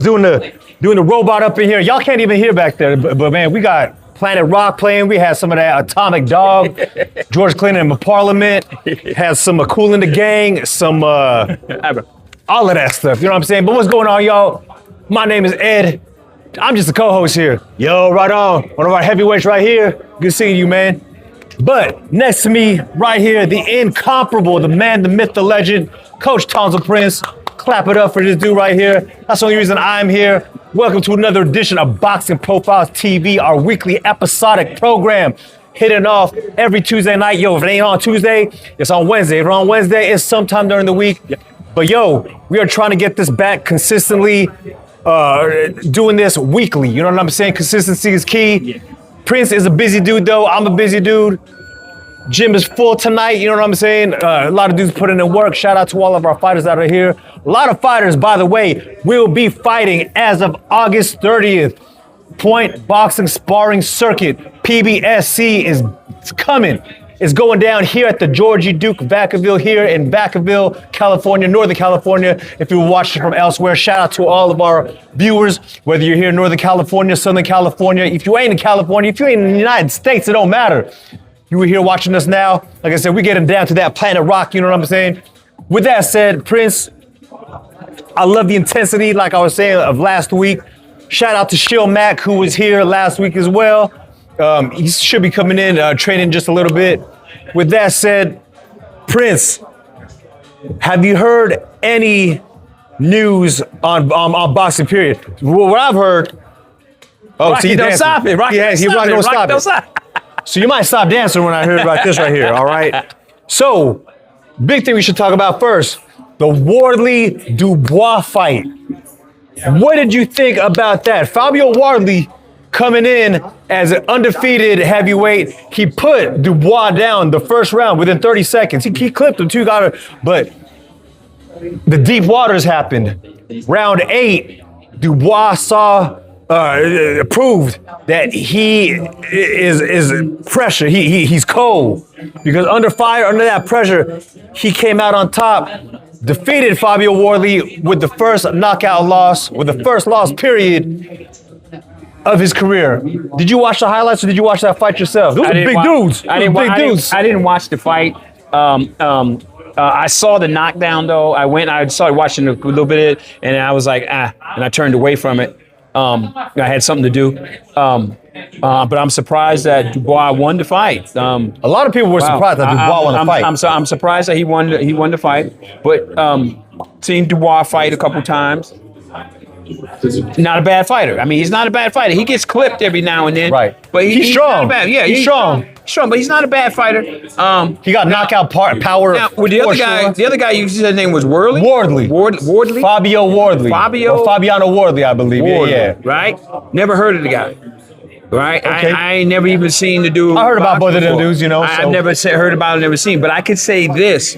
doing the robot up in here. Y'all can't even hear back there, but man, we got Planet Rock playing. We had some of that Atomic Dog, George Clinton in Parliament, had some Kool in the Gang, some all of that stuff. You know what I'm saying? But what's going on, y'all? My name is Ed. I'm just a co-host here. Yo, right on. One of our heavyweights right here. Good seeing you, man. But next to me, right here, the incomparable, the man, the myth, the legend, Coach Tonsil Prince. Clap it up for this dude right here. That's the only reason I'm here. Welcome to another edition of Boxing Profiles TV, our weekly episodic program. Hitting off every Tuesday night. Yo, if it ain't on Tuesday, it's on Wednesday. If it's on Wednesday, it's sometime during the week. But yo, we are trying to get this back consistently, doing this weekly. You know what I'm saying? Consistency is key. Prince is a busy dude though. I'm a busy dude. Gym is full tonight, you know what I'm saying? A lot of dudes putting in work. Shout out to all of our fighters out of here. A lot of fighters, by the way, will be fighting as of August 30th. Point Boxing Sparring Circuit, PBSC is coming. It's going down here at the Georgie Duke Vacaville here in Vacaville, California, Northern California. If you're watching from elsewhere, shout out to all of our viewers, whether you're here in Northern California, Southern California. If you ain't in California, if you ain't in the United States, it don't matter. You were here watching us now. Like I said, we're getting down to that Planet Rock, you know what I'm saying? With that said, Prince, I love the intensity, like I was saying, of last week. Shout out to Shill Mack, who was here last week as well. He should be coming in, training just a little bit. With that said, Prince, have you heard any news on boxing period? What I've heard. Oh, Rocky, see, don't stop it. Rocky, he's not going to stop it. So you might stop dancing when I heard about this right here, all right? So, big thing we should talk about first, the Wardley-Dubois fight. What did you think about that? Fabio Wardley coming in as an undefeated heavyweight. He put Dubois down the first round within 30 seconds. He clipped him too, but the deep waters happened. Round 8, Dubois proved that he is pressure. He's cold because under fire, under that pressure, he came out on top, defeated Fabio Wardley with the first knockout loss, with the first loss period of his career. Did you watch the highlights or did you watch that fight yourself? Those are big dudes. I didn't watch the fight. I saw the knockdown though. I started watching a little bit and I was like, and I turned away from it. I had something to do, but I'm surprised that Dubois won the fight. A lot of people were surprised that Dubois won the fight. I'm surprised that he won the fight, but seen Dubois fight a couple times. Not a bad fighter. I mean, he's not a bad fighter. He gets clipped every now and then. Right. But he's strong. Not bad. Yeah, he's strong. Strong, but he's not a bad fighter. He got knockout power. Now, with the other guy, you said his name was Wardley? Wardley? Fabio Wardley. Or Fabiano Wardley, I believe. Wardley, yeah. Right? Never heard of the guy. Right? Okay. I ain't never even seen the dude. I heard about both of them dudes, you know. I've never heard about it, never seen. But I could say this.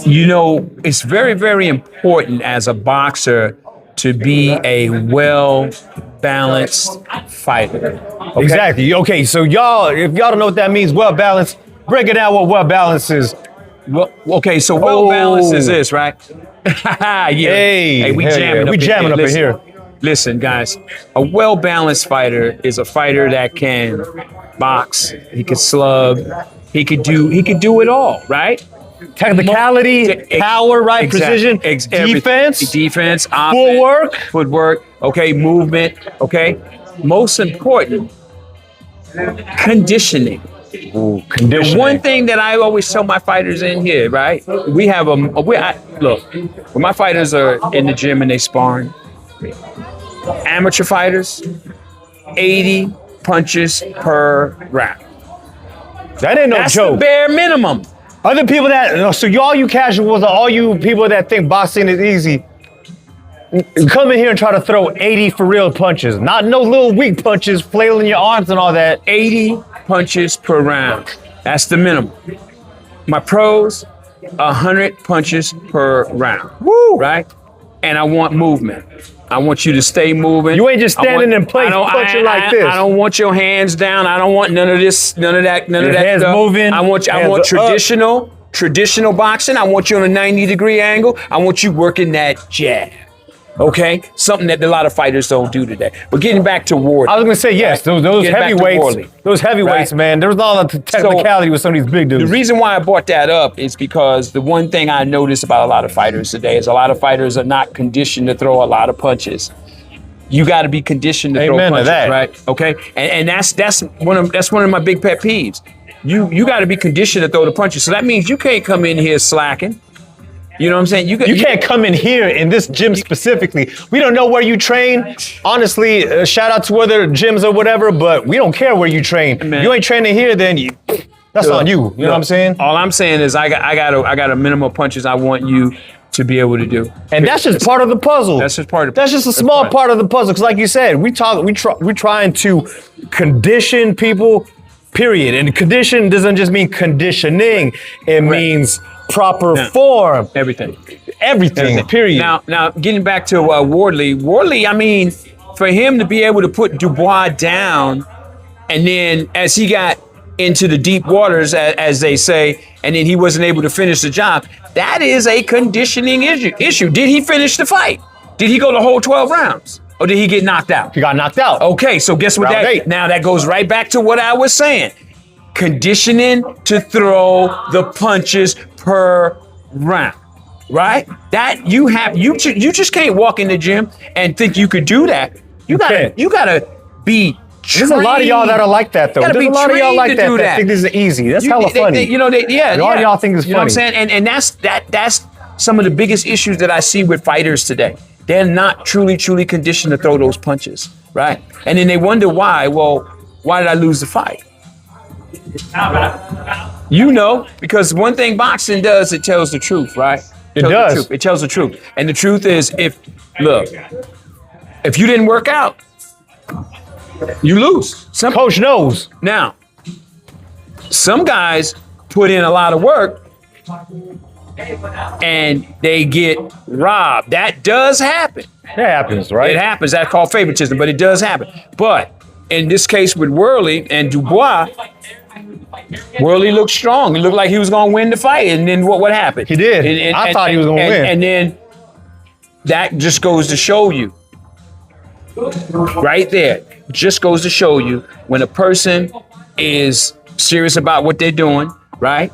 You know, it's very, very important as a boxer to be a well-balanced fighter. Okay? Exactly. Okay, so y'all, if y'all don't know what that means, well-balanced, break it down what well-balanced is. Well, okay, so well-balanced is this, right? Yeah. Hey, we jamming up in here. Listen, guys, a well-balanced fighter is a fighter that can box, he can slug, he could do it all, right? Technicality, power, right? Exactly. Precision, defense, offense, footwork, okay, movement, okay. Most important, conditioning. Ooh, The one thing that I always tell my fighters in here, right? We have look, when my fighters are in the gym and they sparring, amateur fighters, 80 punches per round. That ain't no That's joke. The bare minimum. Other people so all you casuals, all you people that think boxing is easy, come in here and try to throw 80 for real punches. Not no little weak punches, flailing your arms and all that. 80 punches per round. That's the minimum. My pros, 100 punches per round. Woo! Right? And I want movement. I want you to stay moving. You ain't just standing in place punching like this. I don't want your hands down. I don't want none of this, none of that hands stuff. moving. I want traditional boxing. I want you on a 90-degree angle. I want you working that jab. Okay, something that a lot of fighters don't do today. But getting back to Wardley. I was going to say, yes, those heavyweights, Right. man, there's not a technicality with some of these big dudes. The reason why I brought that up is because the one thing I notice about a lot of fighters today is a lot of fighters are not conditioned to throw a lot of punches. You got to be conditioned to throw Amen to punches, that. right? Okay, and that's one of my big pet peeves. You got to be conditioned to throw the punches. So that means you can't come in here slacking. You know what I'm saying? You can't come in here in this gym specifically. We don't know where you train. Honestly, shout out to other gyms or whatever, but we don't care where you train. Man. You ain't training here, then that's on you. You know what I'm saying? All I'm saying is I got a minimum of punches I want you to be able to do. And that's just part of the puzzle. That's just part of. That's just a small part of the puzzle. Because like you said, we're trying to condition people. Period. And condition doesn't just mean conditioning. It means proper form. Everything. Period. Now getting back to Wardley, I mean, for him to be able to put Dubois down, and then as he got into the deep waters, as they say, and then he wasn't able to finish the job, that is a conditioning issue. Did he finish the fight? Did he go the whole 12 rounds? Or did he get knocked out? He got knocked out. Okay, so guess what Round 8. Now that goes right back to what I was saying. Conditioning to throw the punches per round, right? That you just can't walk in the gym and think you could do that. You gotta be trained. There's a lot of y'all that are like that, though. There's a lot of y'all like that think this is easy. That's hella funny. A lot of y'all think it's funny. You know what I'm saying? And that's some of the biggest issues that I see with fighters today. They're not truly conditioned to throw those punches, right? And then they wonder why. Well, why did I lose the fight? You know, because one thing boxing does, it tells the truth, right? It does. It tells the truth. And the truth is, if you didn't work out, you lose. Coach knows. Now, some guys put in a lot of work and they get robbed. That does happen. That happens, right? It happens. That's called favoritism, but it does happen. But in this case with Wardley and Dubois, Wardley looked strong. He looked like he was going to win the fight. And then what happened? He did. I thought he was going to win. And then that just goes to show you, right there, just goes to show you when a person is serious about what they're doing, right?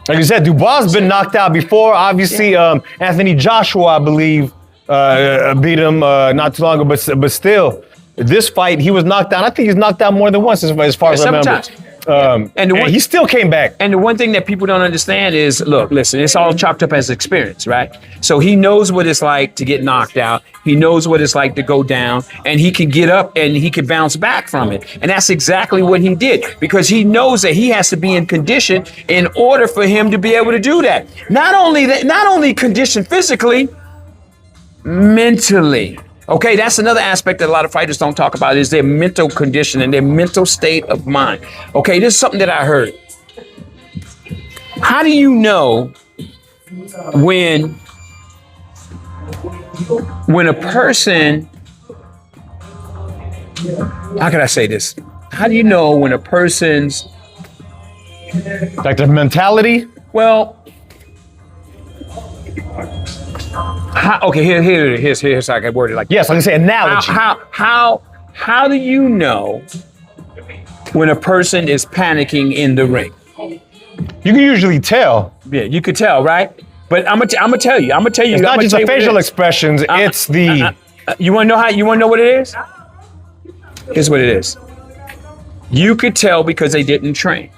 Like you said, Dubois has been knocked out before. Obviously, Anthony Joshua, I believe, beat him not too long ago. But still, this fight, he was knocked down. I think he's knocked out more than once, as far as I remember. And he still came back. And the one thing that people don't understand is, look, listen, it's all chalked up as experience, right? So he knows what it's like to get knocked out. He knows what it's like to go down, and he can get up and he can bounce back from it. And that's exactly what he did, because he knows that he has to be in condition in order for him to be able to do that. Not only condition physically, mentally. Okay, that's another aspect that a lot of fighters don't talk about, is their mental condition and their mental state of mind. Okay, this is something that I heard. How do you know when a person, how can I say this? How do you know when a person's, like, the mentality? well, here's how I can word it. Like, yes, like I say, analogy. How do you know when a person is panicking in the ring? You can usually tell. Yeah, you could tell, right? But I'm gonna tell you. It's not just the facial expressions. It's the. You wanna know what it is? Here's what it is. You could tell because they didn't train.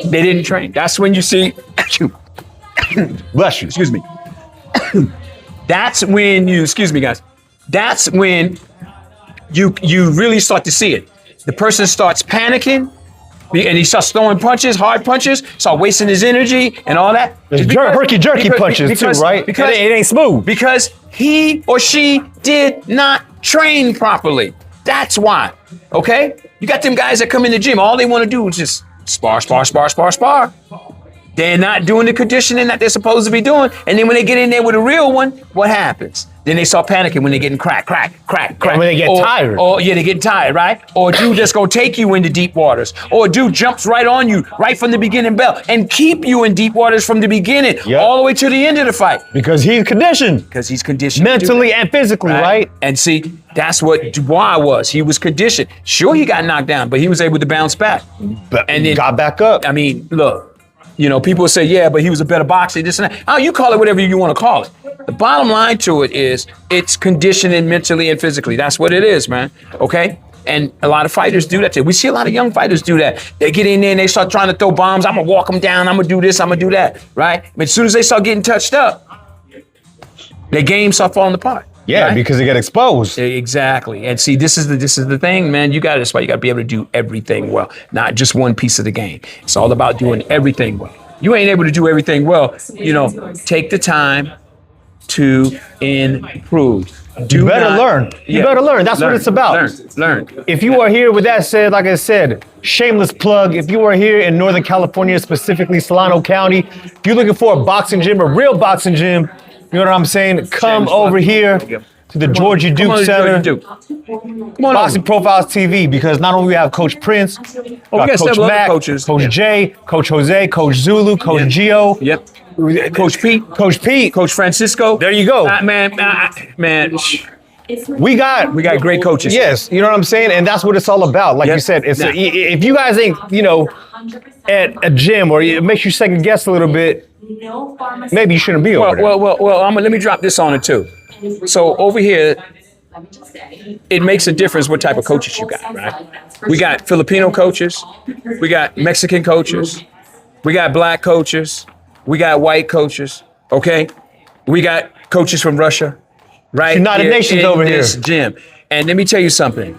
They didn't train. That's when you see. Bless you. Excuse me. That's when you, excuse me, guys. That's when you really start to see it. The person starts panicking, and he starts throwing punches, hard punches, start wasting his energy and all that. Herky-jerky punches too, right? Because it ain't smooth. Because he or she did not train properly. That's why. Okay? You got them guys that come in the gym, all they want to do is just spar. They're not doing the conditioning that they're supposed to be doing. And then when they get in there with a real one, what happens? Then they start panicking when they're getting crack. And when they get tired. Or yeah, they get tired, right? Or a dude just gonna take you into deep waters. Or a dude jumps right on you right from the beginning bell and keep you in deep waters from the beginning all the way to the end of the fight. Because he's conditioned. Because he's conditioned. Mentally and physically, right? And see, that's what Dubois was. He was conditioned. Sure, he got knocked down, but he was able to bounce back. But and then got back up. I mean, look. You know, people say, yeah, but he was a better boxer, this and that. Oh, you call it whatever you want to call it. The bottom line to it is it's conditioning mentally and physically. That's what it is, man. Okay? And a lot of fighters do that too. We see a lot of young fighters do that. They get in there and they start trying to throw bombs. I'm going to walk them down. I'm going to do this. I'm going to do that. Right? But as soon as they start getting touched up, their game start falling apart. Yeah, right? Because they get exposed. Exactly. And see, this is the thing, man. That's why you got to be able to do everything well, not just one piece of the game. It's all about doing everything well. You ain't able to do everything well. You know, take the time to improve. You better learn. You better learn. That's what it's about. Learn. If you are here, with that said, like I said, shameless plug. If you are here in Northern California, specifically Solano County, if you're looking for a boxing gym, a real boxing gym, you know what I'm saying? Come over here to the Georgia Duke Center. Come on, Boxing Profiles TV, because not only we have Coach Prince, we got Coach Mac, coaches. Coach Jay, Coach Jose, Coach Zulu, Coach Gio. Yep. Coach Pete, Coach Francisco. There you go. Man. We got great coaches. Yes, you know what I'm saying? And that's what it's all about. Like you said, it's if you guys ain't, at a gym or it makes you second guess a little bit, maybe you shouldn't be over there. Well, let me drop this on it too. So over here, it makes a difference what type of coaches you got, right? We got Filipino coaches, we got Mexican coaches, we got black coaches, we got white coaches, okay? We got coaches from Russia, right? United Nations over here. This gym. And let me tell you something.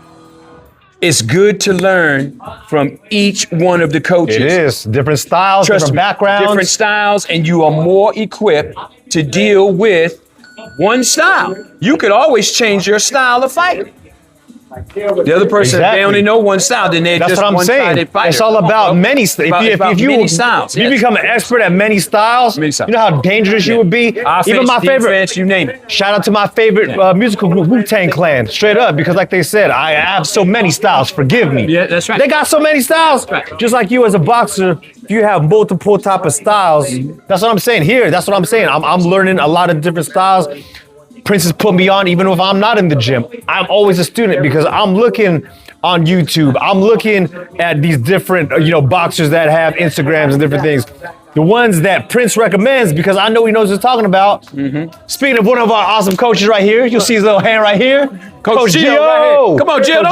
It's good to learn from each one of the coaches. It is. Different styles, different backgrounds. Different styles, and you are more equipped to deal with one style. You could always change your style of fighting. The other person, if they only know one style, then they're just one-sided fighter. It's all about many styles. If you become an expert at many styles, you know how dangerous you would be? Offense, even my favorite, defense, you name it. Shout out to my favorite musical group, Wu-Tang Clan, straight up, because like they said, I have so many styles, forgive me. Yeah, that's right. They got so many styles. Right. Just like you as a boxer, if you have multiple type of styles, that's what I'm saying here. That's what I'm saying. I'm learning a lot of different styles. Prince has put me on even if I'm not in the gym. I'm always a student because I'm looking on YouTube. I'm looking at these different, boxers that have Instagrams and different things. The ones that Prince recommends because I know he knows what he's talking about. Mm-hmm. Speaking of one of our awesome coaches right here, you'll see his little hand right here. Coach Gio. Right here. Come on, Gio.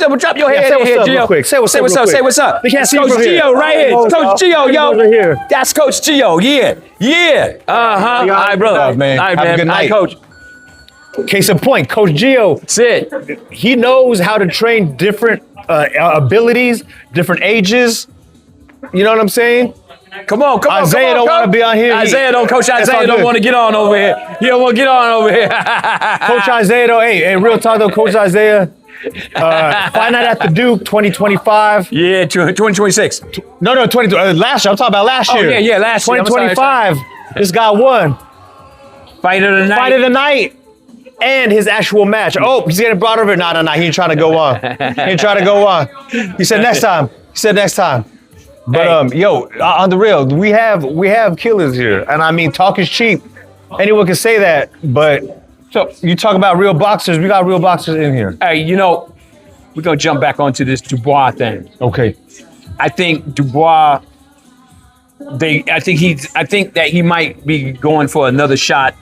Come on. Drop your head here, Gio. Real quick. Say what's up. Say what's up. They can't see Coach Gio right here. Coach Gio, yo. Over here. That's Coach Gio. Yeah. All right, brother. Man. All right, have man. a good night. Coach. Case in point, Coach Gio. That's it. He knows how to train different abilities, different ages. You know what I'm saying? Come on. Isaiah don't want to be on here. Coach Isaiah don't want to get on over here. He don't want to get on over here. Coach Isaiah, though, hey, real talk though, Coach Isaiah, fight night at the Duke 2025. Yeah, 2026. No, last year. I'm talking about last year. Oh, yeah, last year. 2025. This guy won. Fight of the night. And his actual match. Oh, he's getting brought over. No. He ain't trying to go on. He said next time. But on the real, we have killers here. And I mean, talk is cheap. Anyone can say that. But so you talk about real boxers. We got real boxers in here. Hey, we're gonna jump back onto this Dubois thing. Okay. I think Dubois. I think that he might be going for another shot.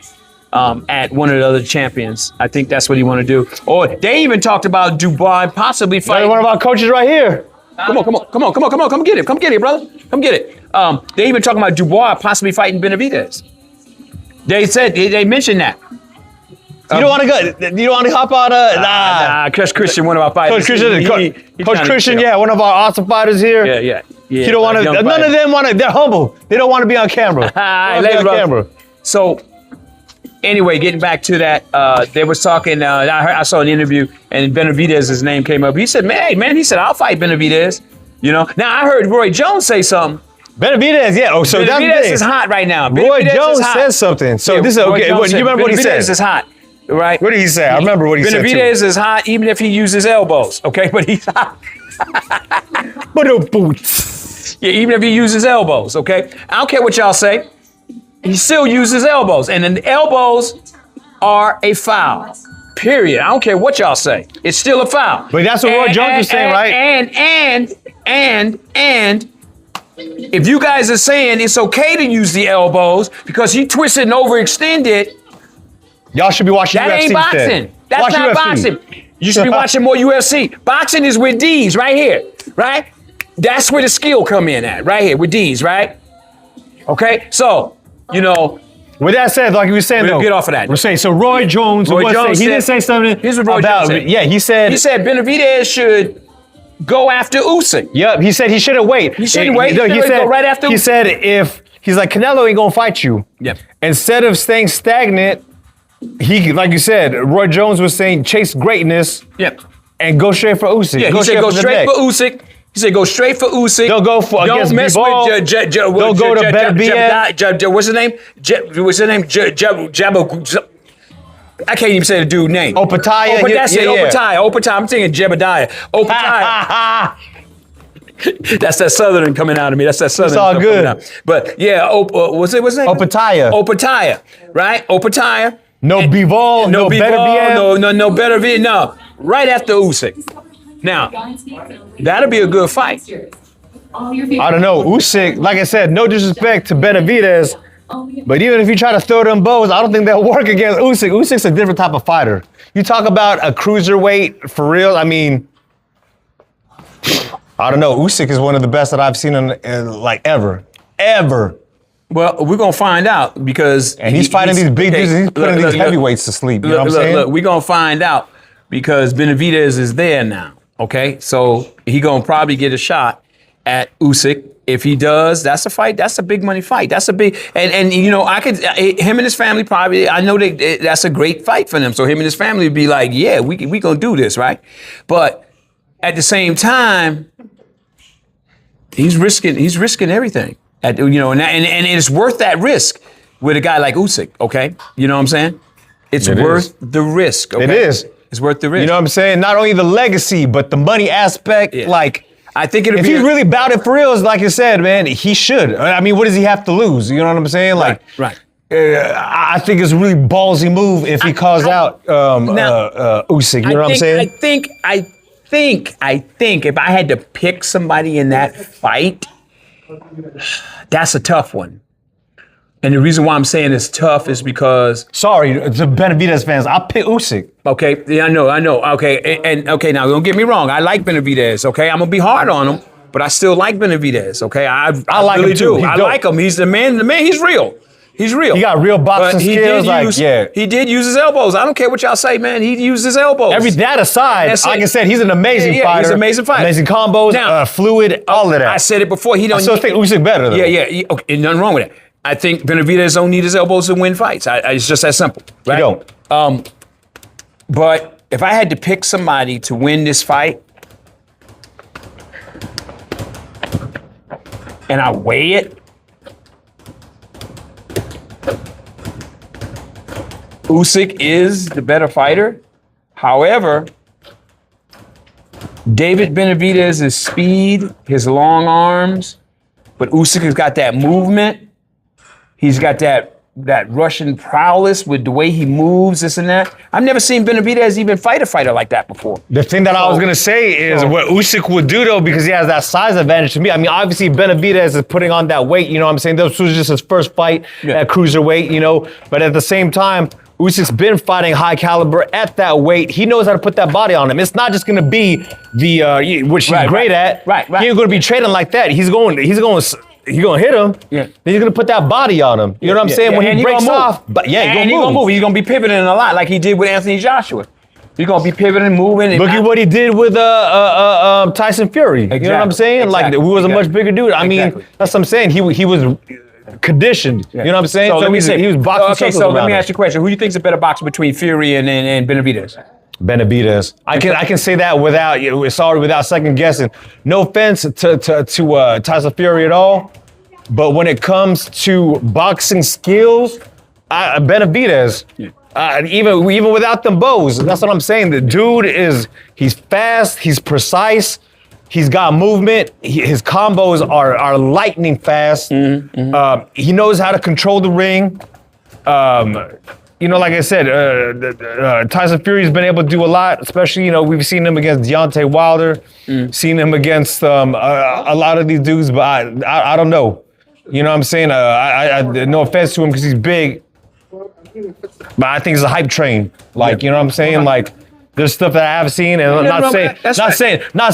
At one of the other champions. I think that's what he want to do. Or they even talked about Dubois possibly fighting. One of our coaches right here. Come on. Come get it, brother. Come get it. They even talking about Dubois possibly fighting Benavidez. They said, they mentioned that. You don't want to go. You don't want to hop on Nah, Coach Christian, one of our fighters. Coach Christian, one of our awesome fighters here. Yeah. You don't want to. None of them want to. They're humble. They don't want to be on camera. Camera. So. Anyway, getting back to that, they was talking. I saw an interview, and Benavidez's name came up. He said, "Man, he said I'll fight Benavidez." Now I heard Roy Jones say something Benavidez, yeah. Oh, so that's Benavidez big. is hot right now. Roy Benavidez Jones is hot. says something. So Yeah, this is Roy okay. Jones You remember what he said? Benavidez is hot, right? What did he say? I remember what he said Benavidez too. is hot even if he uses elbows, okay? But he's hot. Yeah, even if he uses elbows, okay? I don't care what y'all say. He still uses elbows, and the elbows are a foul. Period. I don't care what y'all say. It's still a foul. But that's what Roy Jones was saying, right? And if you guys are saying it's okay to use the elbows because he twisted and overextended, Y'all should be watching that UFC ain't boxing. instead. That's Watch not UFC. boxing. You should be watching more UFC. Boxing is with D's right here, right? That's where the skill come in at, right here with D's, right? Okay, so, you know. With that said, like we were saying, We'll though, get off of that. We're saying, so Roy Jones, Roy was Jones saying, he didn't said- say something Here's what Roy about, Jones said. yeah, he said Benavidez should go after Usyk. Yep, he said he shouldn't wait. He shouldn't wait. No, He should go right after He Usyk. said if, he's like, Canelo ain't gonna fight you. Yep. Instead of staying stagnant, he, like you said, Roy Jones was saying chase greatness Yep. and go straight for Usyk. Yeah, he said go the straight neck. for Usyk. He said go straight for Usyk. Don't go for Don't against mess Dubois. with Don't go to Benavidez. what's his name? What's his name? I can't even say the dude's name. Opataya. Oh, but that's it. Yeah. Opataya. I'm thinking Jebediah. Opataya. That's that Southern coming out of me. That's that Southern. It's all stuff good. coming out. But yeah, what's his name? Opataya. Opataya. Right? Opataya. No Bivol, no Beterbiev. No better be no. Right after Usyk. Now, that'll be a good fight. I don't know. Usyk, like I said, no disrespect to Benavidez, but even if you try to throw them bows, I don't think they'll work against Usyk. Usyk's a different type of fighter. You talk about a cruiserweight for real. I mean, I don't know. Usyk is one of the best that I've seen in like ever. Well, we're gonna find out because And he's fighting these big dudes. He's putting these heavyweights to sleep. You know what I'm saying? Look, we're gonna find out because Benavidez is there now. Okay, so he gonna probably get a shot at Usyk. If he does, that's a fight. That's a big money fight. That's a big and you know I could him and his family probably. I know that's a great fight for them. So him and his family would be like, yeah, we gonna do this, right? But at the same time, he's risking everything. And it's worth that risk with a guy like Usyk. Okay, you know what I'm saying? It's worth the risk. Okay? It is. It's worth the risk. You know what I'm saying? Not only the legacy, but the money aspect. Yeah. Like, I think it'll if be he's really about it for real, like you said, man, he should. I mean, what does he have to lose? You know what I'm saying? Like, right. I think it's a really ballsy move if he calls out Usyk. You know what I'm saying? I think if I had to pick somebody in that fight, that's a tough one. And the reason why I'm saying it's tough is because Sorry to Benavidez fans, I pick Usyk. okay, yeah, I know. Okay, and okay, now don't get me wrong. I like Benavidez. Okay, I'm gonna be hard on him, but I still like Benavidez. Okay, I like really him too. do. He's I dope. like him. He's the man. He's real. He's real. He got real boxing But he skills. did Like, use, yeah. he did use his elbows. I don't care what y'all say, man. He used his elbows. That aside, That's like it. I said, he's an amazing Yeah, fighter. he's an amazing fighter. Amazing combos, Now, fluid, all of that. I said it before. He don't. I still think Usyk better though. Yeah. Okay, nothing wrong with that. I think Benavidez don't need his elbows to win fights. It's just that simple. Right? He don't. But if I had to pick somebody to win this fight, and I weigh it, Usyk is the better fighter. However, David Benavidez's speed, his long arms, but Usyk has got that movement. He's got that Russian prowess with the way he moves, this and that. I've never seen Benavidez even fight a fighter like that before. The thing that I was gonna say is what Usyk would do though, because he has that size advantage to me. I mean, obviously Benavidez is putting on that weight. You know what I'm saying? This was just his first fight at cruiserweight. You know, but at the same time, Usyk's been fighting high caliber at that weight. He knows how to put that body on him. It's not just gonna be the which he's great at. Right. He ain't gonna be trading like that. He's gonna hit him. Yeah. Then he's gonna put that body on him. You know what I'm saying? When he breaks off, but yeah, he's gonna move. He's gonna be pivoting a lot, like he did with Anthony Joshua. He's gonna be pivoting, moving. And look at what he did with Tyson Fury. You know what I'm saying? Like, who was a much bigger dude. I mean, that's what I'm saying. He was conditioned. You know what I'm saying? So let me say, he was boxing. Okay, so let me ask you a question. Who do you think is a better boxer between Fury and Benavidez? Benavidez. I can say that without second guessing. No offense to Tyson Fury at all, But when it comes to boxing skills, Benavidez, even without them bows, that's what I'm saying. The dude he's fast, he's precise, he's got movement. His combos are lightning fast. He knows how to control the ring. Like I said, Tyson Fury's been able to do a lot, especially, we've seen him against Deontay Wilder, seen him against a lot of these dudes, but I don't know. You know what I'm saying? No offense to him because he's big, but I think it's a hype train. Like, you know what I'm saying? Like, there's stuff that I have seen, and I'm not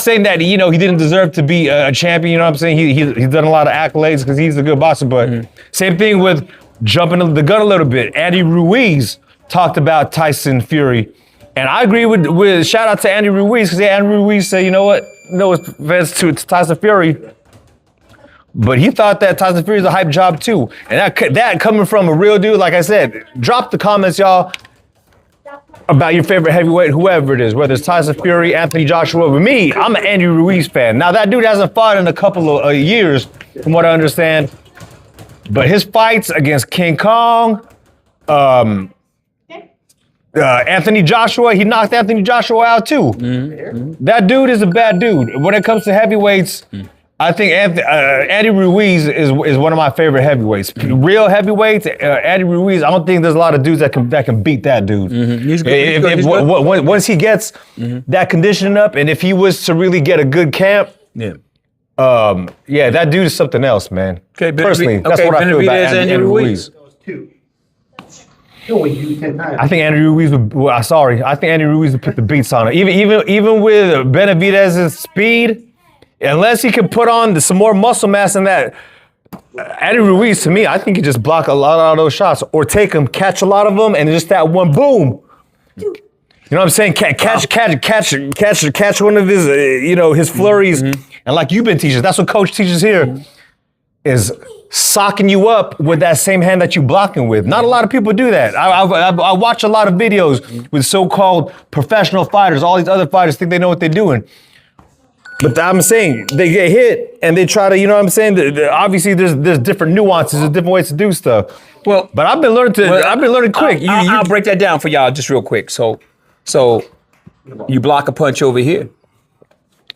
saying that he didn't deserve to be a champion. You know what I'm saying? He's done a lot of accolades because he's a good boxer. But same thing with jumping the gun a little bit. Andy Ruiz talked about Tyson Fury, and I agree with shout out to Andy Ruiz because Andy Ruiz said, you know what? No offense to Tyson Fury, but he thought that Tyson Fury is a hype job too. And that coming from a real dude, like I said, drop the comments, y'all, about your favorite heavyweight, whoever it is, whether it's Tyson Fury, Anthony Joshua. With me, I'm an Andy Ruiz fan. Now, that dude hasn't fought in a couple of years, from what I understand. But his fights against King Kong, Anthony Joshua, he knocked Anthony Joshua out too. That dude is a bad dude. When it comes to heavyweights, I think Andy Ruiz is one of my favorite heavyweights. Real heavyweights, Andy Ruiz. I don't think there's a lot of dudes that can beat that dude. He's good. Once he gets that conditioning up, and if he was to really get a good camp, that dude is something else, man. Okay, personally, that's what I feel about Andy Ruiz. I think Andy Ruiz I think Andy Ruiz would put the beats on it. Even with Benavidez's speed. Unless he can put on some more muscle mass in that, Andy Ruiz, to me, I think he just block a lot of those shots or take them, catch a lot of them, and just that one boom. You know what I'm saying? Catch one of his, his flurries. And like you've been teaching, that's what coach teaches here, is socking you up with that same hand that you blocking with. Not a lot of people do that. I watch a lot of videos with so-called professional fighters. All these other fighters think they know what they're doing. But I'm saying they get hit and they try to, you know what I'm saying? Obviously, there's different nuances, there's different ways to do stuff. Well, but I've been learning quick. I'll break that down for y'all just real quick. So you block a punch over here.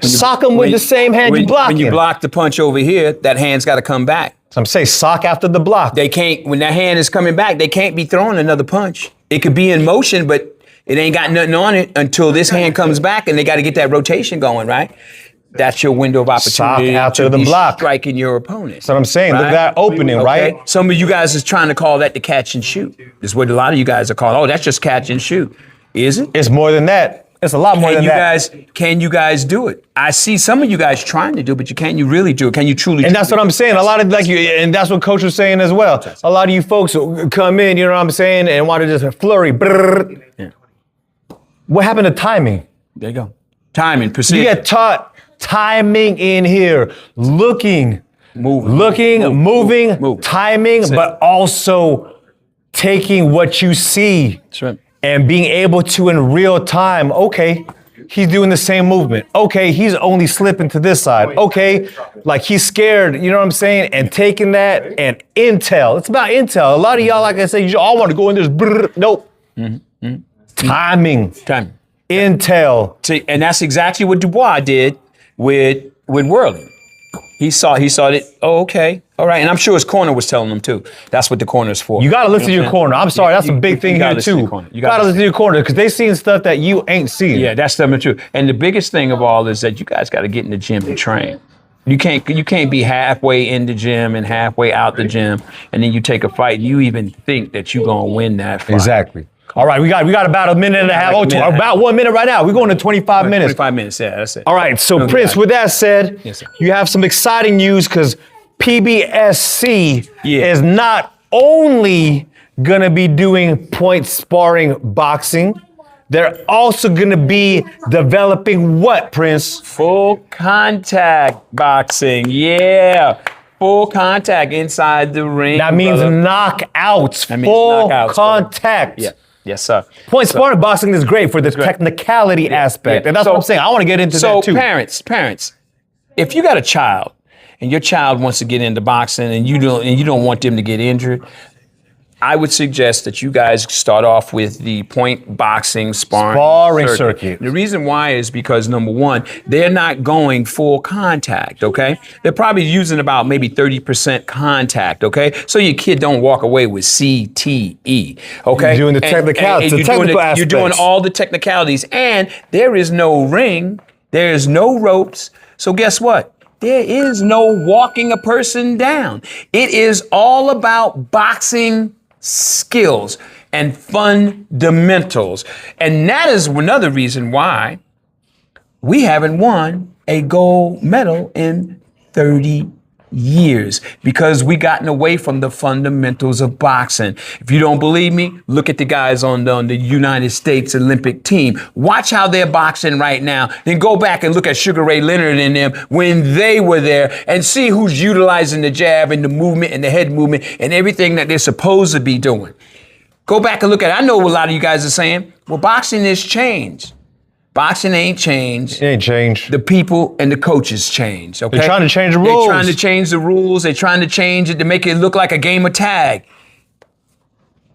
Sock them with the same hand you block. When you block the punch over here, that hand's got to come back. So I'm saying sock after the block. They can't. When that hand is coming back, they can't be throwing another punch. It could be in motion, but it ain't got nothing on it until this hand comes back, and they got to get that rotation going, right? That's your window of opportunity after the block, striking your opponent. That's what I'm saying. Right? Look at that opening, right? Some of you guys is trying to call that the catch and shoot. Is what a lot of you guys are calling. Oh, that's just catch and shoot. Is it? It's more than that. It's a lot more than that. Can you guys do it? I see some of you guys trying to do it, but can you really do it? Can you truly? And that's what I'm saying. A lot of and that's what Coach was saying as well. A lot of you folks come in, you know what I'm saying, and want to just flurry. Yeah. What happened to timing? There you go. Timing, precision. You get taught timing in here, moving, timing, but also taking what you see and being able to in real time, okay, he's doing the same movement. Okay, he's only slipping to this side. Okay, like he's scared, you know what I'm saying? And taking that and intel. It's about intel. A lot of y'all, like I said, you all want to go in this, nope. Timing. Intel. See, and that's exactly what Dubois did with Wardley. He saw that, oh, okay, all right. And I'm sure his corner was telling him too. That's what the corner's for. You gotta listen to your corner. I'm sorry, that's a big thing here too. You gotta listen to your corner because they seeing stuff that you ain't seeing. Yeah, that's something true. And the biggest thing of all is that you guys gotta get in the gym and train. You can't be halfway in the gym and halfway out the gym, and then you take a fight and you even think that you're gonna win that fight. Exactly. All right, we got about a minute and a half. About 1 minute right now. We're going to 25 minutes. 25 minutes, yeah, that's it. All right, so Prince, with that said, yes, you have some exciting news because PBSC is not only going to be doing point sparring boxing, they're also going to be developing what, Prince? Full contact boxing, yeah. Full contact inside the ring. That means knockouts. That means full knockouts, contact. Yeah. Yes, sir. Point sparring boxing is great for the technicality aspect. And that's what I'm saying. I want to get into that too. So parents, if you got a child and your child wants to get into boxing and you don't want them to get injured, I would suggest that you guys start off with the point boxing sparring circuit. The reason why is because, number one, they're not going full contact, okay? They're probably using about maybe 30% contact, okay? So your kid don't walk away with CTE, okay? You're doing the technicalities, the technical aspects. You're doing all the technicalities, and there is no ring, there is no ropes, so guess what? There is no walking a person down. It is all about boxing skills and fundamentals. And that is another reason why we haven't won a gold medal in 30 years, because we gotten away from the fundamentals of boxing. If you don't believe me, look at the guys on the United States Olympic team. Watch how they're boxing right now. Then go back and look at Sugar Ray Leonard and them when they were there and see who's utilizing the jab and the movement and the head movement and everything that they're supposed to be doing. Go back and look at it. I know what a lot of you guys are saying. Well, boxing has changed. Boxing ain't changed. It ain't changed. The people and the coaches changed, okay? They're trying to change the rules. They're trying to change the rules. They're trying to change it to make it look like a game of tag.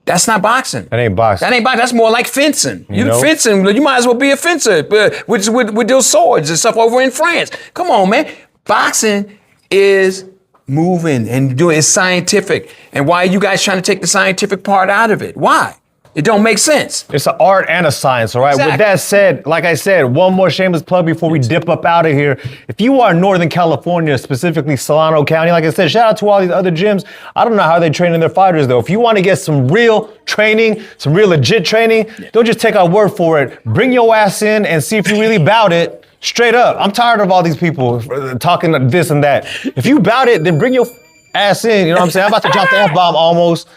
That's not boxing. That ain't boxing. That ain't boxing. That's more like fencing. Nope. Fencing, you might as well be a fencer with those swords and stuff over in France. Come on, man. Boxing is moving and doing. It's scientific. And why are you guys trying to take the scientific part out of it? Why? It don't make sense. It's an art and a science, all right? Exactly. With that said, like I said, one more shameless plug before we dip up out of here. If you are in Northern California, specifically Solano County, like I said, shout out to all these other gyms. I don't know how they training their fighters, though. If you want to get some real training, some real legit training, don't just take our word for it. Bring your ass in and see if you really bout it. Straight up. I'm tired of all these people talking this and that. If you bout it, then bring your ass in. You know what I'm saying? I'm about to drop the F-bomb almost.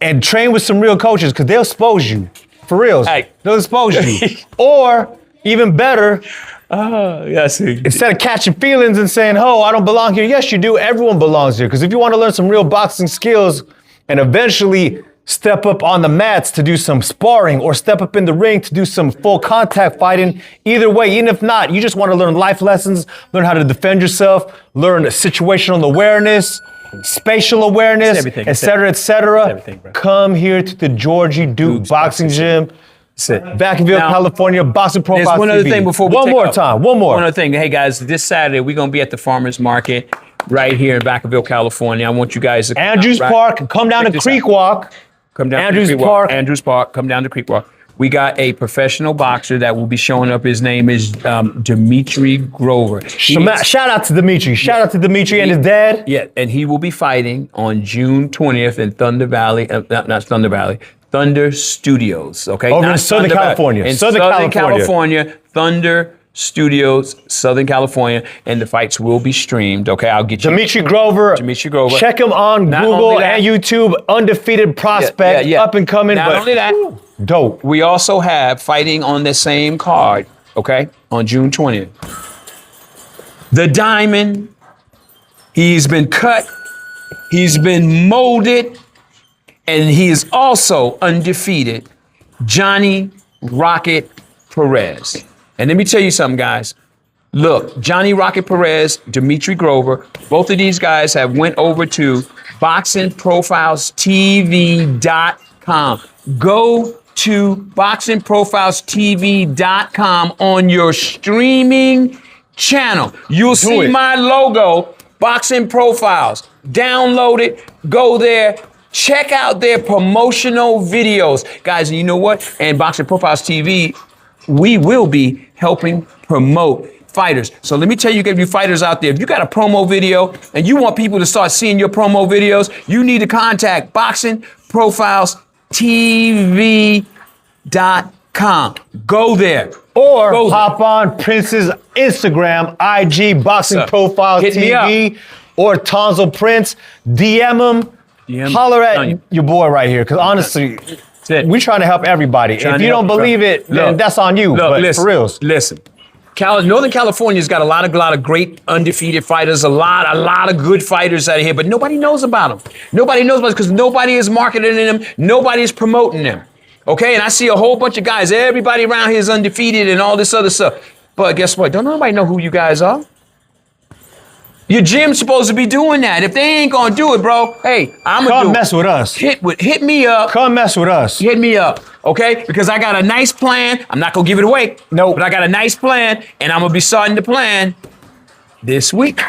And train with some real coaches, because they'll expose you. For real. Hey. They'll expose you. Or, even better, Yes. instead of catching feelings and saying, oh, I don't belong here. Yes, you do. Everyone belongs here. Because if you want to learn some real boxing skills and eventually step up on the mats to do some sparring or step up in the ring to do some full contact fighting, either way, even if not, you just want to learn life lessons, learn how to defend yourself, learn situational awareness, spatial awareness, et cetera, et cetera. Come here to the Georgie Duke Boxing Gym. Vacaville, Now, California, Boxing Profile There's one other TV. thing before we One take more off. time. One other thing. Hey, guys, this Saturday, we're going to be at the Farmers Market right here in Vacaville, California. I want you guys to Andrews Park, come down to Creek Walk. Come down Andrews to Creek Park. Walk. Andrews Park, come down to Creek Walk. We got a professional boxer that will be showing up. His name is Dimitri Grover. Shout out to Dimitri. Shout out to Dimitri and his dad. Yeah, and he will be fighting on June 20th in Thunder Valley, not Thunder Valley, Thunder Studios, okay? Over in Not Southern Thunder Valley. California. In Southern California, Thunder Studios, Southern California, and the fights will be streamed, okay? I'll get you. Dimitri Grover. Check him on Google and YouTube. Undefeated prospect, up and coming. Not only that, dope. We also have fighting on the same card, okay, on June 20th. The Diamond, he's been cut, he's been molded, and he is also undefeated, Johnny Rocket Perez. And let me tell you something, guys. Look, Johnny Rocket Perez, Dimitri Grover, both of these guys have went over to boxingprofilestv.com. Go to boxingprofilestv.com on your streaming channel. You'll see my logo, Boxing Profiles. Download it, go there, check out their promotional videos. Guys, and you know what? And Boxing Profiles TV, we will be helping promote fighters. So let me tell you, if you fighters out there, if you got a promo video and you want people to start seeing your promo videos, you need to contact boxingprofilestv.com. Go there. Or hop on Prince's Instagram, IG, Boxing Profiles Hit me TV, or Tonsil Prince. DM him. Holler at your boy right here. Because honestly, we're trying to help everybody. If you don't believe it, then that's on you. But listen, for reals. Listen. Northern California's got a lot of great undefeated fighters, a lot of good fighters out of here, but nobody knows about them. Nobody knows about it because nobody is marketing them, nobody is promoting them. Okay, and I see a whole bunch of guys, everybody around here is undefeated and all this other stuff. But guess what? Don't nobody know who you guys are. Your gym's supposed to be doing that. If they ain't gonna do it, bro, hey, I'm gonna Come do mess it. with us. Hit me up. Come mess with us. Hit me up, okay? Because I got a nice plan. I'm not gonna give it away. Nope. But I got a nice plan, and I'm gonna be starting the plan this week.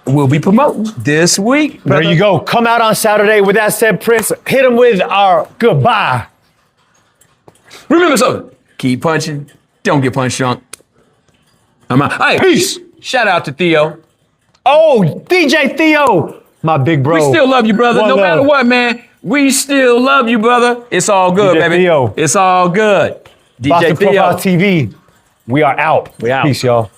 We'll be promoting this week. There you go. Come out on Saturday. With that said, Prince, hit him with our goodbye. Remember something. Keep punching. Don't get punched drunk. I'm out. Hey, Peace. shout out to Theo. Oh, DJ Theo, my big bro. We still love you, brother. One No love. matter what, man. We still love you, brother. It's all good, DJ baby. Theo. It's all good. DJ Boston Theo. Profile TV. We are out. We out. Peace, y'all.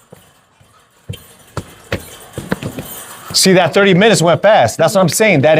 See, that 30 minutes went fast. That's what I'm saying. That